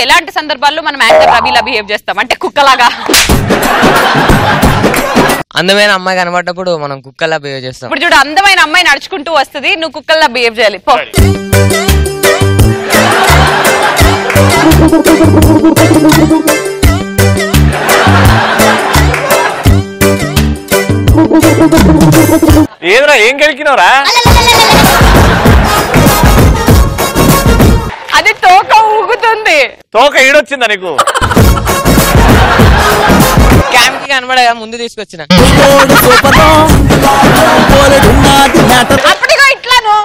ఎలాంటి సందర్భాల్లో మనం యాంకర్ రవిలా బిహేవ్ చేస్తాం అంటే కుక్కలాగా? అందమైన అమ్మాయి కనబడ్డప్పుడు మనం కుక్కలా బిహేవ్ చేస్తాం. ఇప్పుడు చూడు, అందమైన అమ్మాయి నడుచుకుంటూ వస్తుంది, నువ్వు కుక్కల్లా బిహేవ్ చేయాలి. పో. ఏదరా ఏం గెలికినవరా? అది తోక ఊగుతుంది. తోక ఈడొచ్చిందా నీకు? క్యాంప్ కి కనబడగా ముందు తీసుకొచ్చిన. అప్పటిగా ఇట్లాను.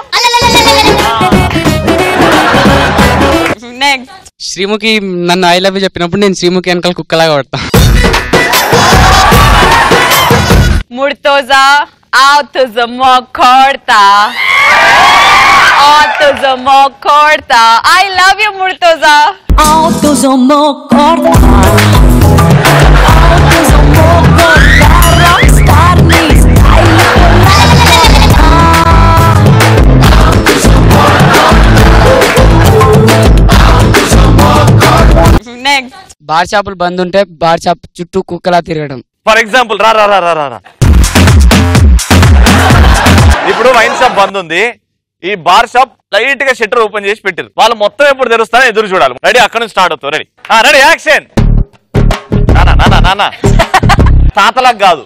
శ్రీముఖి నన్ను ఐ లవ్ యూ చెప్పినప్పుడు నేను శ్రీముఖి వెనకాల కుక్కలాగా పడతా. Murtoza, autozamo corta. Autozamo corta. I love you, Murtoza. Autozamo corta. Autozamo corta. Rockstar me style. Next. Bar షాపులు బంద్ ఉంటే బార్ షాప్ చుట్టూ కుక్కలా తిరగడం. ఫర్ ఎగ్జాంపుల్ రా రా రా రా రా ఇప్పుడు వైన్ షాప్ బంద్ ఉంది, ఈ బార్ షాప్ లైట్ గా షట్టర్ ఓపెన్ చేసి పెట్టారు. వాళ్ళు మొత్తం ఎప్పుడు తెరుస్తారో ఎదురు చూడాలి. రెడీ? అక్కడ నుంచి స్టార్ట్ అవుతావు. రెడీ? Ready, action. నానా నానా నానా తాతలకు కాదు.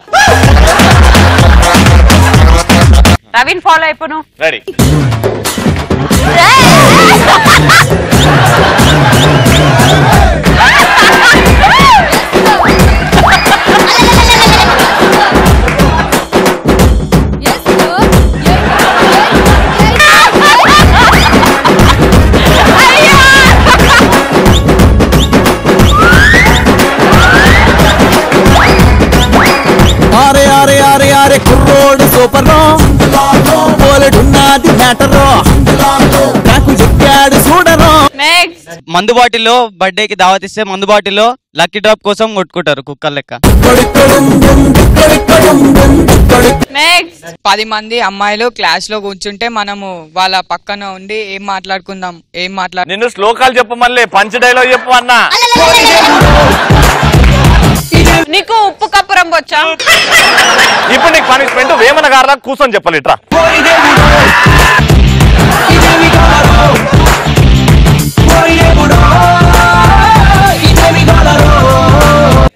రవిన్ ఫాలో అయిపోను. రెడీ? కుర్రోడు సూపర్ పోలెడున్నది మ్యాటరో నాకు చెప్పాడు చూడరో. మందు బాటిల్లో బర్త్డేకి దావత్ ఇస్తే మందు బాటిల్లో లక్కీ డ్రాప్ కోసం కొట్టుకుంటారు కుక్కర్ లెక్క. 10 మంది అమ్మాయిలు క్లాస్ లో కూర్చుంటే మనము వాళ్ళ పక్కన ఉండి ఏం మాట్లాడుకుందాం నిన్ను శ్లోకాలు చెప్పు, మళ్ళీ పంచ్ డైలాగ్ చెప్పు అన్నా. నీకు ఉప్పు కప్పు రంగు వచ్చా? ఇప్పుడు నీకు పనిష్మెంట్ వేమన గారిలా కూర్చొని చెప్పాలి. ఇట్రా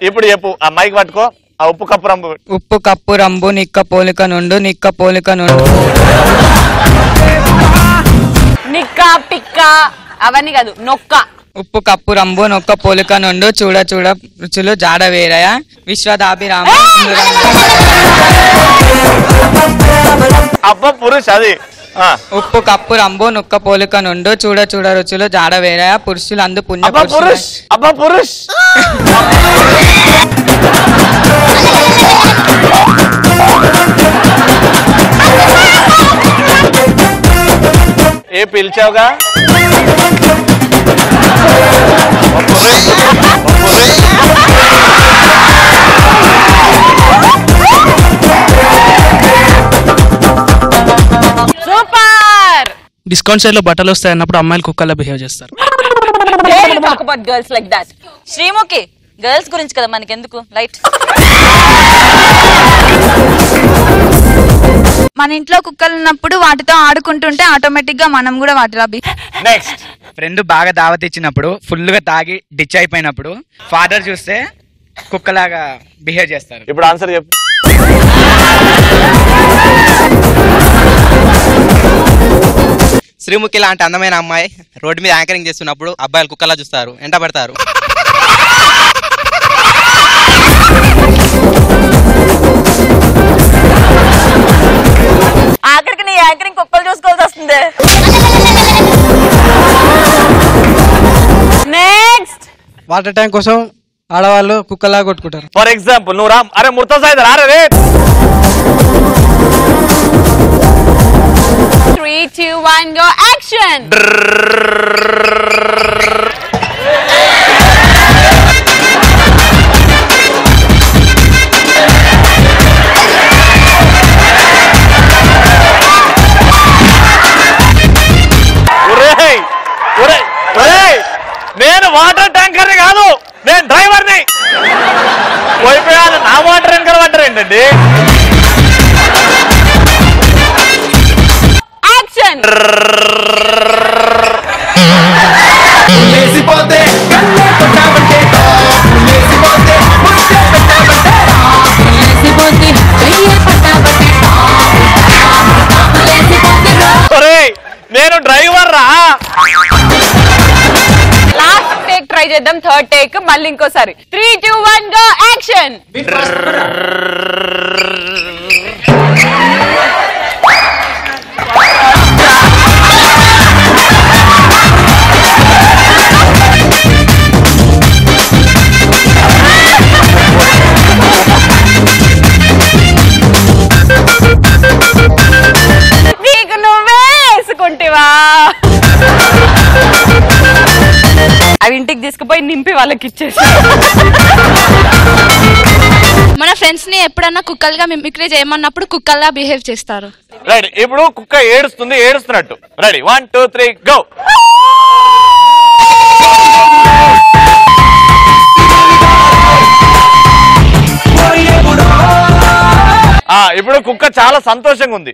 ఇప్పుడు చెప్పు, ఆ మైక్ పట్టుకో. ఆ ఉప్పు కప్పు రంబు. ఉప్పు కప్పు రంబు నిక్క పోలిక నుండు నిక్క పోలిక నుండు. నిక్క పిక్క అవన్నీ కాదు, నొక్క. ఉప్పు కప్పు రంబు నొక్క పోలిక నుండు చూడ చూడ రుచులు జాడ వేరయ విశ్వదాభిరామ. అబ్బా పురుష్ అది. ఉప్పు కప్పు రంబు నొక్క పోలిక నుండు చూడ చూడ రుచులు జాడ వేరయ పురుషులందు పుణ్య పురుష్. అబ్బా పురుష్. ఏ పిలిచావుగా? సూపర్. డిస్కౌంట్ సైడ్ లో బట్టలు వస్తాయి అన్నప్పుడు అమ్మాయిలు కుక్కలా బిహేవ్ చేస్తారు. శ్రీముఖి గర్ల్స్ గురించి కదా మనకెందుకు, లైట్. మన ఇంట్లో కుక్కలు ఉన్నప్పుడు వాటితో ఆడుకుంటుంటే ఆటోమేటిక్ గా మనం కూడా వాటిలా నెక్స్ట్. ఫ్రెండ్ బాగా దావత్ ఇచ్చినప్పుడు ఫుల్ గా తాగి డిచ్ అయిపోయినప్పుడు ఫాదర్ చూస్తే కుక్కలాగా బిహేవ్ చేస్తారు. ఇప్పుడు ఆన్సర్ చెప్పు. శ్రీముఖి లాంటి అందమైన అమ్మాయి రోడ్డు మీద యాంకరింగ్ చేస్తున్నప్పుడు అబ్బాయిలు కుక్కలా చూస్తారు, ఎంట పడతారు. ఆఖరికి నీ యాంకరింగ్ కుక్కలు చూసుకోవాల్సి వస్తుంది. నెక్స్ట్. వాటర్ ట్యాంక్ కోసం ఆడవాళ్ళు కుక్కలా కొట్టుకుంటారు. ఫర్ ఎగ్జాంపుల్ నువ్వు రామ్, అరే ముర్తజా ఇదర్ ఆ రే. 3, 2, 1 go action. నేను వాటర్ ట్యాంకర్ కాదు, నేను డ్రైవర్ని. పోయిపోయాను, నా వాటర్ ట్యాంకర్ వాటర్ ఏంటండి? యాక్షన్. నేను డ్రైవర్ రా. లాస్ట్ టేక్ ట్రై చేద్దాం, థర్డ్ టేక్ మళ్ళీ ఇంకోసారి. 3, 2, 1 గో యాక్షన్. నీకు నువ్వే వేసుకుంటేవా? అవి ఇంటికి తీసుకుపోయి నింపి వాళ్ళకి ఇచ్చేసి. మన ఫ్రెండ్స్ ని ఎప్పుడన్నా కుక్కలుగా మిమిక్రీ చేయమన్నప్పుడు కుక్కల్లా బిహేవ్ చేస్తారు. రెడీ, ఇప్పుడు కుక్క ఏడుస్తుంది, ఏడుస్తున్నట్టు. Ready, 1, 2, 3 go. ఇప్పుడు కుక్క చాలా సంతోషంగా ఉంది.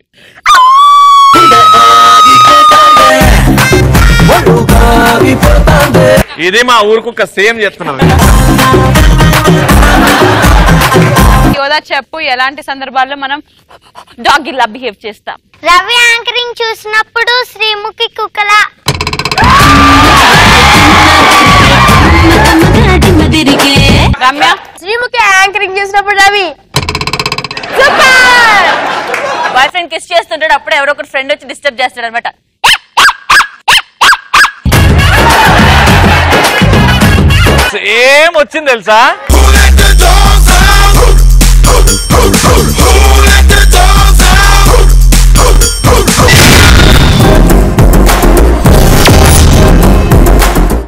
ఇది మా ఊరు కుక్క సేమ్ చేస్తున్నది. యోదా చెప్పు, ఎలాంటి సందర్భాల్లో మనం డాగ్ ఇలా బిహేవ్ చేస్తాం? రవి యాంకరింగ్ చూసినప్పుడు శ్రీముఖి కుక్కల. రమ్య శ్రీముఖి యాంకరింగ్ చేసినప్పుడు రవి. బాయ్ ఫ్రెండ్ కిస్ చేస్తుంటాడు, అప్పుడు ఎవరో ఒకటి ఫ్రెండ్ వచ్చి డిస్టర్బ్ చేస్తాడు అనమాట. సేమ్ వచ్చింది తెలుసా?